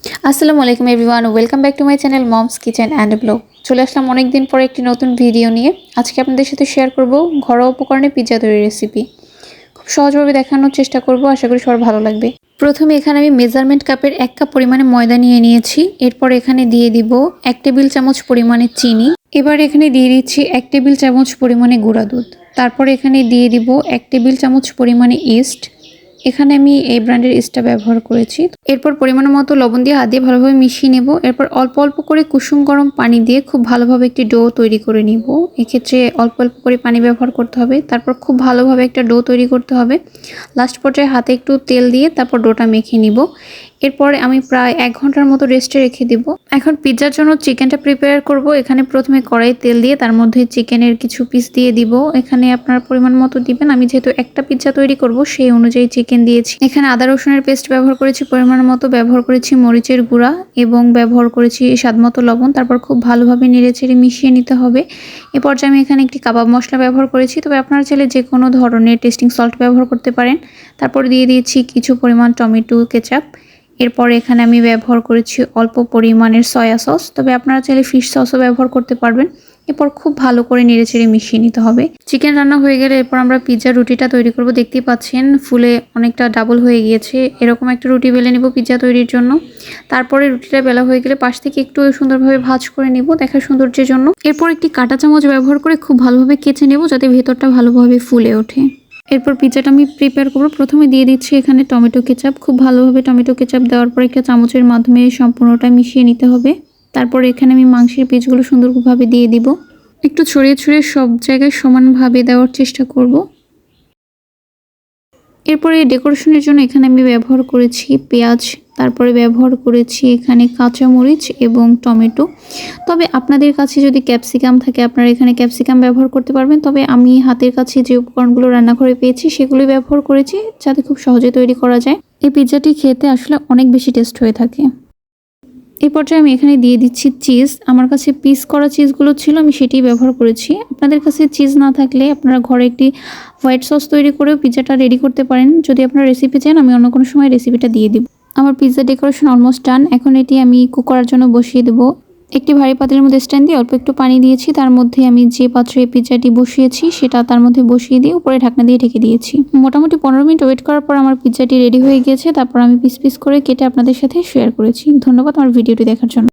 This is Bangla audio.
আসসালামু আলাইকুম everyone, welcome back to my channel moms kitchen and blog. চলে আসলাম অনেক দিন পরে একটি নতুন ভিডিও নিয়ে। আজকে আপনাদের সাথে শেয়ার করব ঘরোয়া উপকরণে পিৎজা তৈরির রেসিপি। খুব সহজভাবে দেখানোর চেষ্টা করব, আশা করি সবার ভালো লাগবে। প্রথমে এখানে আমি মেজারমেন্ট কাপের 1 কাপ পরিমাণে ময়দা নিয়ে নিয়েছি। এরপর এখানে দিয়ে দিব 1 টেবিল চামচ পরিমাণে চিনি। এবার এখানে দিয়ে দিচ্ছি 1 টেবিল চামচ পরিমাণে গুঁড়া দুধ। তারপর এখানে দিয়ে দিব 1 টেবিল চামচ পরিমাণে ইস্ট। এখানে আমি এই ব্র্যান্ডের ইস্টটা ব্যবহার করেছি। এরপর পরিমাণ মতো লবণ দিয়ে হাত দিয়ে ভালোভাবে মিশিয়ে নেব। এরপর অল্প অল্প করে কুসুম গরম পানি দিয়ে খুব ভালোভাবে একটি ডো তৈরি করে নিব। এক্ষেত্রে অল্প অল্প করে পানি ব্যবহার করতে হবে। তারপর খুব ভালোভাবে একটা ডো তৈরি করতে হবে। লাস্ট পর্যায়ে হাতে একটু তেল দিয়ে তারপর ডোটা মেখে নিব। এরপরে আমি প্রায় 1 ঘন্টার মতো রেস্টে রেখে দিব। এখন পিৎজার জন্য চিকেনটা প্রিপেয়ার করব। এখানে প্রথমে কড়াইয়ে তেল দিয়ে তার মধ্যে চিকেনের কিছু পিস দিয়ে দিব। এখানে আপনার পরিমাণ মতো দিবেন। আমি যেহেতু একটা পিৎজা তৈরি করব সেই অনুযায়ী চিকেন দিয়েছি। এখানে আদা রসুনের পেস্ট ব্যবহার করেছি পরিমাণ মতো, ব্যবহার করেছি মরিচের গুঁড়া এবং ব্যবহার করেছি স্বাদমতো লবণ। তারপর খুব ভালোভাবে নেড়েচেড়ে মিশিয়ে নিতে হবে। এ পর্যায়ে আমি এখানে একটি কাবাব মশলা ব্যবহার করেছি, তবে আপনারা চাইলে যে কোনো ধরনের টেস্টিং সল্ট ব্যবহার করতে পারেন। তারপর দিয়ে দিয়েছি কিছু পরিমাণ টমেটো কেচাপ। এরপর এখানে আমি ব্যবহার করেছি অল্প পরিমাণের সয়া সস, তবে আপনারা চাইলে ফিশ সসও ব্যবহার করতে পারবেন। এরপর খুব ভালো করে নেড়েচেড়ে মিশিয়ে নিতে হবে। চিকেন রান্না হয়ে গেলে এরপর আমরা পিৎজা রুটিটা তৈরি করব। দেখতেই পাচ্ছেন ফুলে অনেকটা ডাবল হয়ে গিয়েছে। এরকম একটা রুটি বেলে নেব পিৎজা তৈরির জন্য। তারপরে রুটিটা বেলা হয়ে গেলে পাশ থেকে একটু সুন্দরভাবে ভাঁজ করে নেব দেখার সৌন্দর্যের জন্য। এরপর একটি কাঁটা চামচ ব্যবহার করে খুব ভালোভাবে কেচে নেব যাতে ভেতরটা ভালোভাবে ফুলে ওঠে। এরপর পিৎজাটা আমি প্রিপেয়ার করব। প্রথমে দিয়ে দিচ্ছি এখানে টমেটো কেচাপ। খুব ভালোভাবে টমেটো কেচাপ দেওয়ার পর একটা চামচের মাধ্যমে সম্পূর্ণটা মিশিয়ে নিতে হবে। তারপর এখানে আমি মাংসের পিসগুলো সুন্দরভাবে দিয়ে দিব। একটু ছড়িয়ে ছড়িয়ে সব জায়গায় সমানভাবে দেওয়ার চেষ্টা করব। এরপরে ডেকোরেশনের জন্য এখানে আমি ব্যবহার করেছি পেঁয়াজ, তারপরে ব্যবহার করেছি এখানে কাঁচামরিচ এবং টমেটো। তবে আপনাদের কাছে যদি ক্যাপসিকাম থাকে আপনারা এখানে ক্যাপসিকাম ব্যবহার করতে পারবেন, তবে আমি হাতের কাছে যে উপকরণগুলো রান্নাঘরে পেয়েছি সেগুলোই ব্যবহার করেছি যাতে খুব সহজে তৈরি করা যায়। এই পিৎজাটি খেতে আসলে অনেক বেশি টেস্ট হয়ে থাকে। এই পর্যায়ে আমি এখানে দিয়ে দিচ্ছি চিজ। আমার কাছে পিস করা চিজগুলো ছিল, আমি সেটাই ব্যবহার করেছি। আপনাদের কাছে চিজ না থাকলে আপনারা ঘরে একটি হোয়াইট সস তৈরি করেও পিৎজাটা রেডি করতে পারেন। যদি আপনারা রেসিপি চান আমি অন্য কোনো সময় রেসিপিটা দিয়ে দিব। আমার পিৎজা ডেকোরেশন অলমোস্ট ডান। এখন এটি আমি কুক করার জন্য বসিয়ে দেবো। একটি ভারী পাতিলের মধ্যে স্ট্যান্ড দিয়ে অল্প একটু পানি দিয়েছি। তার মধ্যে আমি যে পাত্রে পিৎজাটি বসিয়েছি সেটা তার মধ্যে বসিয়ে দিয়ে উপরে ঢাকনা দিয়ে ঢেকে দিয়েছি। মোটামুটি 15 মিনিট ওয়েট করার পর আমার পিৎজাটি রেডি হয়ে গিয়েছে। তারপর আমি পিস পিস করে কেটে আপনাদের সাথে শেয়ার করেছি। ধন্যবাদ আমার ভিডিওটি দেখার জন্য।